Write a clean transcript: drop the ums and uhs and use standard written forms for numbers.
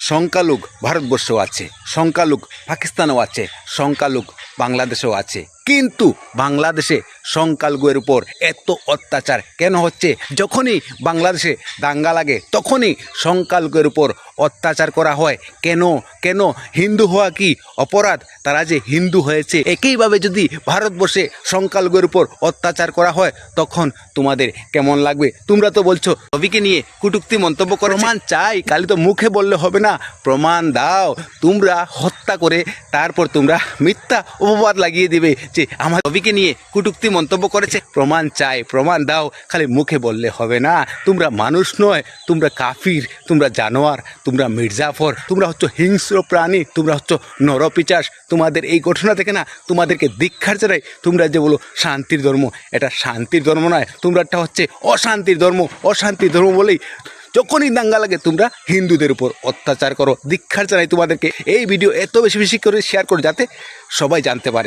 সংখ্যালঘু ভারতবর্ষেও আছে, সংখ্যালঘু পাকিস্তানেও আছে, সংখ্যালঘু বাংলাদেশেও আছে। কিন্তু বাংলাদেশে সংখ্যালঘুর উপর এত অত্যাচার কেন হচ্ছে? যখনই বাংলাদেশে দাঙ্গা লাগে তখনই সংখ্যালঘুর উপর অত্যাচার করা হয়। কেন কেন হিন্দু হওয়া কি অপরাধ? তারা যে হিন্দু হয়েছে। একইভাবে যদি ভারতবর্ষে সংখ্যালঘুর উপর অত্যাচার করা হয় তখন তোমাদের কেমন লাগবে? তোমরা তো বলছো রবিকে নিয়ে কটূক্তি মন্তব্য করে। প্রমাণ চাই, খালি তো মুখে বললে হবে না, প্রমাণ দাও। তোমরা হত্যা করে তারপর তোমরা মিথ্যা অপবাদ লাগিয়ে দিবে যে আমার রবিকে নিয়ে কটূক্তি মন্তব্য করেছে। প্রমাণ চাই, প্রমাণ দাও, খালি মুখে বললে হবে না। তোমরা মানুষ নয়, তোমরা কাফির, তোমরা জানোয়ার, তোমরা মির্জাফর, তোমরা হচ্ছে হিংস্র প্রাণী, তোমরা হচ্ছে নরপিচাস। তোমাদের এই ঘটনা থেকে না তোমাদেরকে ধিক্কার জানাই। তোমরা যে বলো শান্তির ধর্ম, এটা শান্তির ধর্ম নয়, তোমরা একটা হচ্ছে অশান্তির ধর্ম। অশান্তির ধর্ম বলেই যখনই দাঙ্গা লাগে তোমরা হিন্দুদের উপর অত্যাচার করো। ধিক্কার জানাই তোমাদেরকে। এই ভিডিও এত বেশি বেশি করে শেয়ার করো যাতে সবাই জানতে পারে।